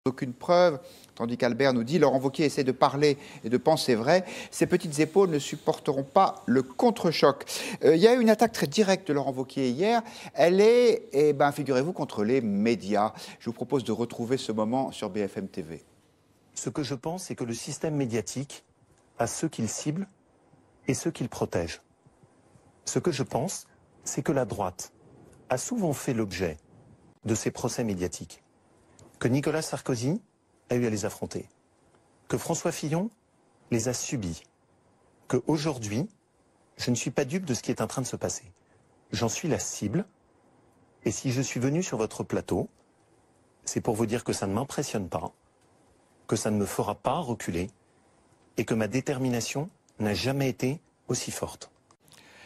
aucune preuve, tandis qu'Albert nous dit Laurent Wauquiez essaie de parler et de penser vrai. Ses petites épaules ne supporteront pas le contre-choc. Il y a eu une attaque très directe de Laurent Wauquiez hier. Elle est, figurez-vous, contre les médias. Je vous propose de retrouver ce moment sur BFM TV. Ce que je pense, c'est que le système médiatique a ceux qu'il cible et ceux qu'il protège. Ce que je pense, c'est que la droite a souvent fait l'objet de ces procès médiatiques, que Nicolas Sarkozy a eu à les affronter, que François Fillon les a subis, qu'aujourd'hui, je ne suis pas dupe de ce qui est en train de se passer. J'en suis la cible, et si je suis venu sur votre plateau, c'est pour vous dire que ça ne m'impressionne pas, que ça ne me fera pas reculer, et que ma détermination n'a jamais été aussi forte.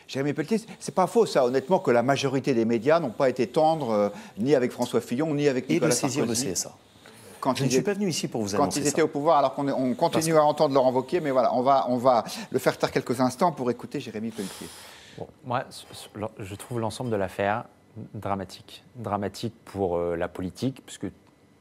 Jérémy Pelletier, c'est pas faux ça, honnêtement, que la majorité des médias n'ont pas été tendres ni avec François Fillon, ni avec Nicolas Sarkozy. Et de saisir le CSA. Je ne suis pas venu ici pour vous annoncer ça. Quand ils étaient au pouvoir, alors qu'on continue à entendre Laurent Wauquiez, mais voilà, on va le faire taire quelques instants pour écouter Jérémy Pelletier. Bon, moi, je trouve l'ensemble de l'affaire dramatique. Dramatique pour la politique, puisque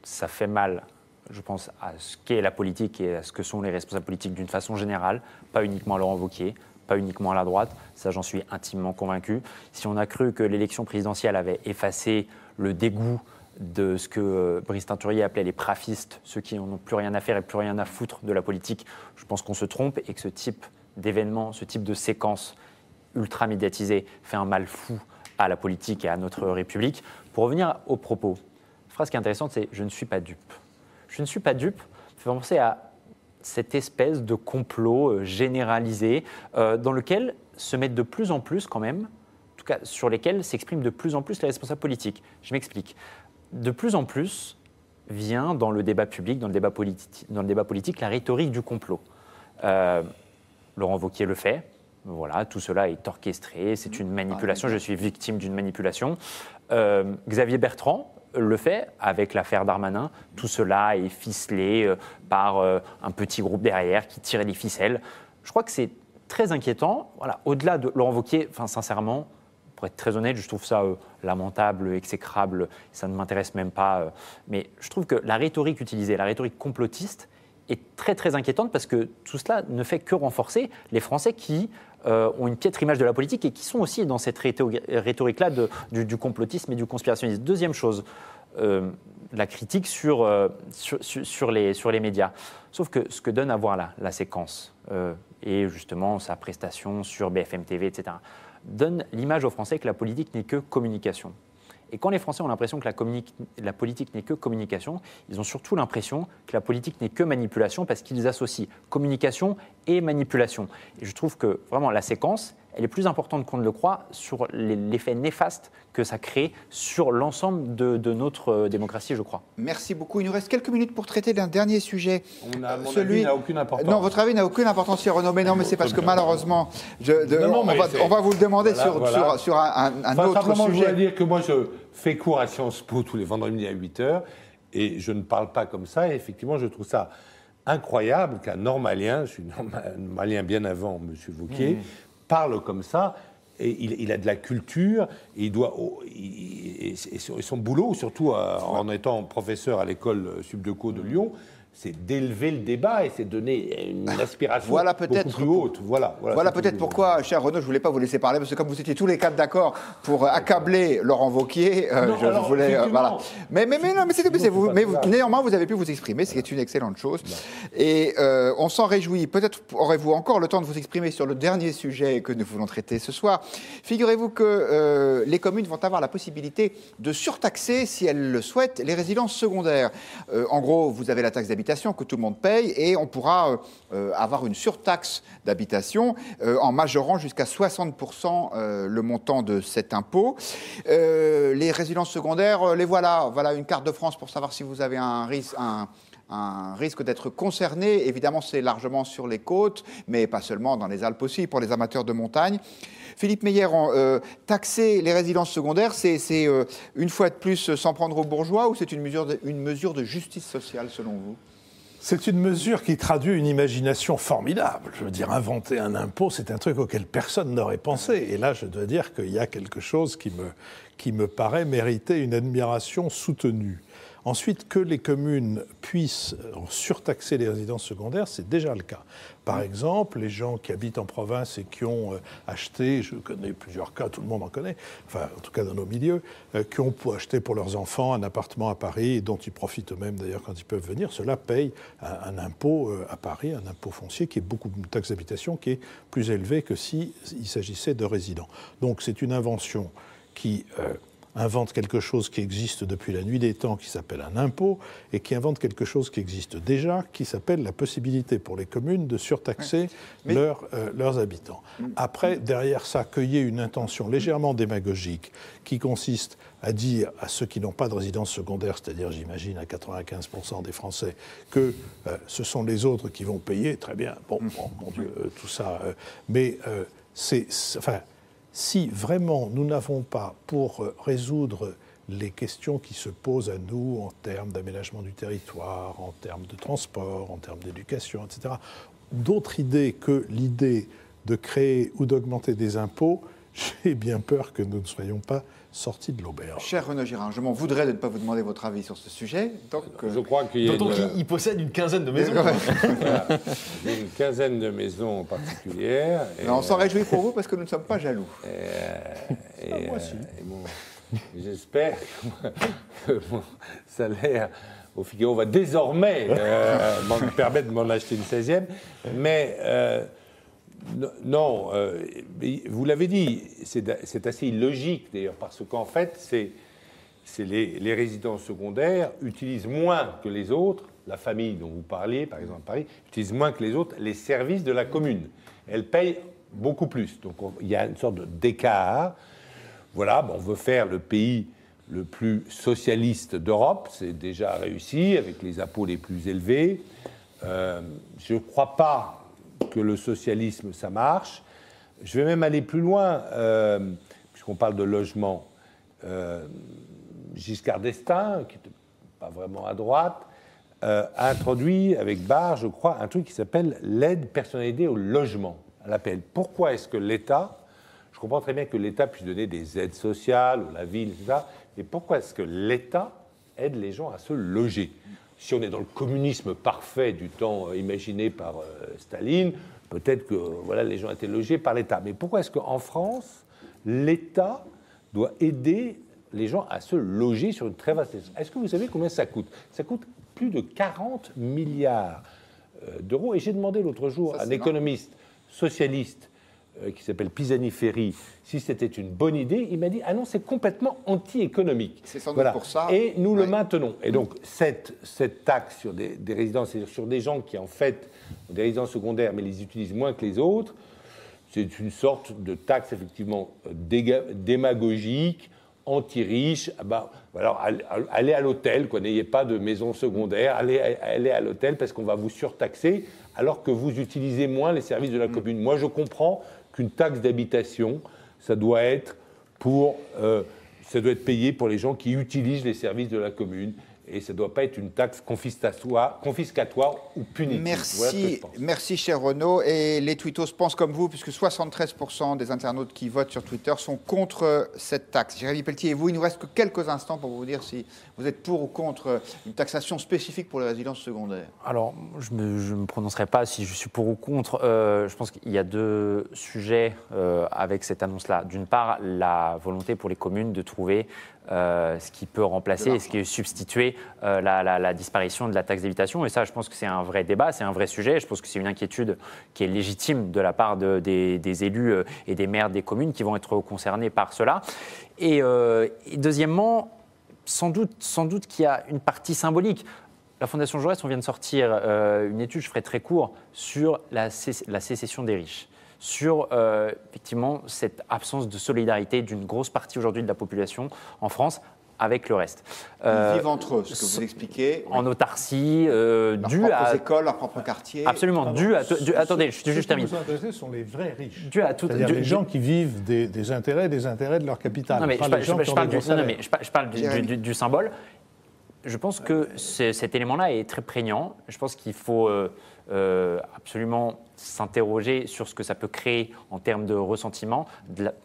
ça fait mal, je pense, à ce qu'est la politique et à ce que sont les responsables politiques d'une façon générale, pas uniquement à Laurent Wauquiez, pas uniquement à la droite, ça j'en suis intimement convaincu. Si on a cru que l'élection présidentielle avait effacé le dégoût de ce que Brice Teinturier appelait les prafistes, ceux qui n'ont plus rien à faire et plus rien à foutre de la politique, je pense qu'on se trompe et que ce type d'événement, ce type de séquence ultra médiatisée fait un mal fou à la politique et à notre République. Pour revenir aux propos, la phrase qui est intéressante, c'est « je ne suis pas dupe ». Je ne suis pas dupe, ça fait penser à cette espèce de complot généralisé dans lequel se mettent de plus en plus quand même, en tout cas sur lesquels s'expriment de plus en plus les responsables politiques. Je m'explique. De plus en plus vient dans le débat public, dans le débat politique, la rhétorique du complot. Laurent Wauquiez le fait. Voilà, tout cela est orchestré, c'est une manipulation, je suis victime d'une manipulation. Xavier Bertrand le fait avec l'affaire Darmanin. Tout cela est ficelé par un petit groupe derrière qui tire les ficelles. Je crois que c'est très inquiétant. Voilà, au-delà de Laurent Wauquiez, sincèrement, pour être très honnête, je trouve ça lamentable, exécrable, ça ne m'intéresse même pas. Mais je trouve que la rhétorique utilisée, la rhétorique complotiste, est très très inquiétante parce que tout cela ne fait que renforcer les Français qui ont une piètre image de la politique et qui sont aussi dans cette rhétorique-là du complotisme et du conspirationnisme. Deuxième chose, la critique sur les médias. Sauf que ce que donne à voir la séquence et justement sa prestation sur BFM TV, etc., donne l'image aux Français que la politique n'est que communication. Et quand les Français ont l'impression que la politique n'est que communication, ils ont surtout l'impression que la politique n'est que manipulation parce qu'ils associent communication et manipulation. Et je trouve que vraiment la séquence, elle est plus importante qu'on ne le croit sur l'effet néfaste que ça crée sur l'ensemble de notre démocratie, je crois. Merci beaucoup. Il nous reste quelques minutes pour traiter d'un dernier sujet. Mon avis n'a aucune importance. Non, votre avis n'a aucune importance, Thierry Renaud. Mais non, mais c'est parce que malheureusement, on va vous le demander sur un autre simplement, sujet. Je voudrais dire que moi, je fais cours à Sciences Po tous les vendredis à 8h et je ne parle pas comme ça. Et effectivement, je trouve ça incroyable qu'un normalien, je suis normalien bien avant M. Wauquiez, parle comme ça. Et il a de la culture, et son boulot, surtout en étant professeur à l'école Subdeco de Lyon, c'est d'élever le débat et c'est donner une aspiration beaucoup plus haute. Voilà peut-être pourquoi, cher Renaud, je ne voulais pas vous laisser parler, parce que comme vous étiez tous les quatre d'accord pour accabler Laurent Wauquiez, je voulais... voilà. Mais néanmoins, vous avez pu vous exprimer, ce qui est une excellente chose. Et on s'en réjouit. Peut-être aurez-vous encore le temps de vous exprimer sur le dernier sujet que nous voulons traiter ce soir. Figurez-vous que les communes vont avoir la possibilité de surtaxer, si elles le souhaitent, les résidences secondaires. En gros, vous avez la taxe d'habitation que tout le monde paye et on pourra avoir une surtaxe d'habitation en majorant jusqu'à 60% le montant de cet impôt. Les résidences secondaires, les voilà une carte de France pour savoir si vous avez un risque d'être concerné. Évidemment, c'est largement sur les côtes, mais pas seulement dans les Alpes aussi, pour les amateurs de montagne. Philippe Meyer, taxer les résidences secondaires, c'est une fois de plus s'en prendre aux bourgeois ou c'est une mesure de justice sociale selon vous ? C'est une mesure qui traduit une imagination formidable. Je veux dire, inventer un impôt, c'est un truc auquel personne n'aurait pensé. Et là, je dois dire qu'il y a quelque chose qui me paraît mériter une admiration soutenue. Ensuite, que les communes puissent surtaxer les résidences secondaires, c'est déjà le cas. Par exemple, les gens qui habitent en province et qui ont acheté, je connais plusieurs cas, tout le monde en connaît, enfin en tout cas dans nos milieux, qui ont acheté pour leurs enfants un appartement à Paris et dont ils profitent eux-mêmes d'ailleurs quand ils peuvent venir, cela paye un impôt à Paris, un impôt foncier qui est une taxe d'habitation qui est plus élevée que s'il s'agissait de résidents. Donc c'est une invention qui invente quelque chose qui existe depuis la nuit des temps, qui s'appelle un impôt, et qui invente quelque chose qui existe déjà, qui s'appelle la possibilité pour les communes de surtaxer leurs habitants. Après, derrière ça, qu'il y ait une intention légèrement démagogique qui consiste à dire à ceux qui n'ont pas de résidence secondaire, c'est-à-dire, j'imagine, à 95% des Français, que ce sont les autres qui vont payer, très bien, bon mon Dieu, tout ça, mais enfin, si vraiment nous n'avons pas, pour résoudre les questions qui se posent à nous en termes d'aménagement du territoire, en termes de transport, en termes d'éducation, etc., d'autres idées que l'idée de créer ou d'augmenter des impôts, j'ai bien peur que nous ne soyons pas sortis de l'auberge. Cher Renaud Girard, je m'en voudrais de ne pas vous demander votre avis sur ce sujet. Donc, je crois qu'il y a il possède une quinzaine de maisons. Voilà. Il y a une quinzaine de maisons particulières. Et on s'en réjouit pour vous parce que nous ne sommes pas jaloux. Moi aussi. J'espère que mon salaire au Figaro va désormais me permettre de m'en acheter une 16e. Mais non, vous l'avez dit, c'est assez illogique d'ailleurs, parce qu'en fait, les résidences secondaires utilisent moins que les autres, la famille dont vous parliez, par exemple à Paris, utilise moins que les autres les services de la commune. Elle paye beaucoup plus. Donc il y a une sorte d'écart. Voilà, on veut faire le pays le plus socialiste d'Europe, c'est déjà réussi, avec les impôts les plus élevés. Je ne crois pas que le socialisme, ça marche. Je vais même aller plus loin, puisqu'on parle de logement. Giscard d'Estaing, qui n'était pas vraiment à droite, a introduit avec Barre, je crois, un truc qui s'appelle l'aide personnalisée au logement, à l'APL. Pourquoi est-ce que l'État, je comprends très bien que l'État puisse donner des aides sociales, ou la ville, etc., mais pourquoi est-ce que l'État aide les gens à se loger ? Si on est dans le communisme parfait du temps imaginé par Staline, peut-être que les gens étaient logés par l'État. Mais pourquoi est-ce qu'en France, l'État doit aider les gens à se loger sur une très vaste échelle ? Est-ce que vous savez combien ça coûte ? Ça coûte plus de 40 milliards d'euros. Et j'ai demandé l'autre jour à un économiste socialiste qui s'appelle Pisani-Ferry, si c'était une bonne idée. Il m'a dit « Ah non, c'est complètement anti-économique. » C'est sans doute pour ça. Et nous le maintenons. Et donc, cette taxe sur des résidences, c'est-à-dire sur des gens qui, en fait, ont des résidences secondaires, mais les utilisent moins que les autres, c'est une sorte de taxe, effectivement, démagogique, anti-riche. Alors, allez à l'hôtel, n'ayez pas de maison secondaire, allez à l'hôtel parce qu'on va vous surtaxer, alors que vous utilisez moins les services de la commune. Moi, je comprends qu'une taxe d'habitation, ça doit être payé pour les gens qui utilisent les services de la commune. Et ça ne doit pas être une taxe confiscatoire ou punitive. Merci cher Renaud. Et les twittos pensent comme vous, puisque 73% des internautes qui votent sur Twitter sont contre cette taxe. Jérémy Pelletier et vous, il nous reste que quelques instants pour vous dire si vous êtes pour ou contre une taxation spécifique pour les résidences secondaires. Alors, je ne me prononcerai pas si je suis pour ou contre. Je pense qu'il y a deux sujets avec cette annonce-là. D'une part, la volonté pour les communes de trouver ce qui peut remplacer et ce qui est substitué la disparition de la taxe d'habitation. Et ça, je pense que c'est un vrai débat, c'est un vrai sujet. Je pense que c'est une inquiétude qui est légitime de la part des élus et des maires des communes qui vont être concernés par cela. Et deuxièmement, sans doute qu'il y a une partie symbolique. La Fondation Jaurès, on vient de sortir une étude, je ferai très court, sur la sécession des riches, sur effectivement cette absence de solidarité d'une grosse partie aujourd'hui de la population en France avec le reste. Ils vivent entre eux, ce que vous expliquez. En autarcie, leurs propres écoles, leurs propres quartiers. Absolument, attendez, je termine. Ce qui nous intéresse sont les vrais riches. C'est-à-dire les gens qui vivent des intérêts de leur capital. Non, mais je parle du symbole. Je pense que cet élément-là est très prégnant. Je pense qu'il faut absolument s'interroger sur ce que ça peut créer en termes de ressentiment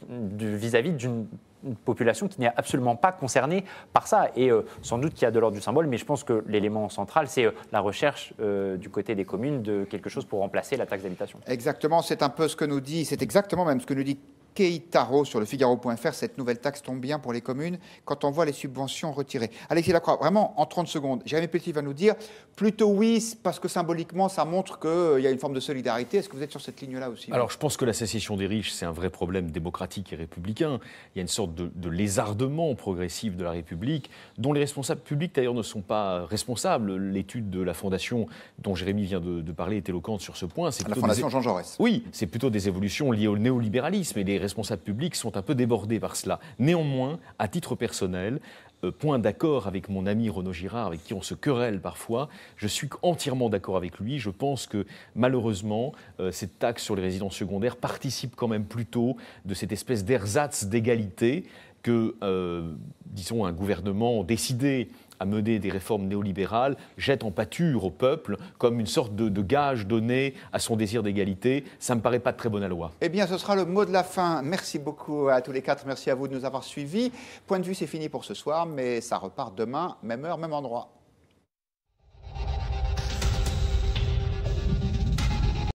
vis-à-vis d'une une population qui n'est absolument pas concernée par ça. Et sans doute qu'il y a de l'ordre du symbole, mais je pense que l'élément central, c'est la recherche du côté des communes de quelque chose pour remplacer la taxe d'habitation. Exactement, c'est un peu ce que nous dit, c'est exactement même ce que nous dit Keitaro sur le Figaro.fr. Cette nouvelle taxe tombe bien pour les communes quand on voit les subventions retirées. Alexis Lacroix, vraiment en 30 secondes, Jérémy Petit va nous dire plutôt oui, parce que symboliquement ça montre qu'il y a une forme de solidarité. Est-ce que vous êtes sur cette ligne-là aussi? Alors je pense que la sécession des riches, c'est un vrai problème démocratique et républicain. Il y a une sorte de lézardement progressif de la République, dont les responsables publics d'ailleurs ne sont pas responsables. L'étude de la Fondation dont Jérémy vient de parler est éloquente sur ce point. La Fondation Jean Jaurès. Oui, c'est plutôt des évolutions liées au néolibéralisme et les responsables publics sont un peu débordés par cela. Néanmoins, à titre personnel, point d'accord avec mon ami Renaud Girard, avec qui on se querelle parfois, je suis entièrement d'accord avec lui. Je pense que malheureusement, cette taxe sur les résidences secondaires participe quand même plutôt de cette espèce d'ersatz d'égalité que, disons, un gouvernement décidé à mener des réformes néolibérales jette en pâture au peuple comme une sorte de gage donné à son désir d'égalité. Ça ne me paraît pas de très bonne loi. Eh bien, ce sera le mot de la fin. Merci beaucoup à tous les quatre. Merci à vous de nous avoir suivis. Point de vue, c'est fini pour ce soir, mais ça repart demain, même heure, même endroit.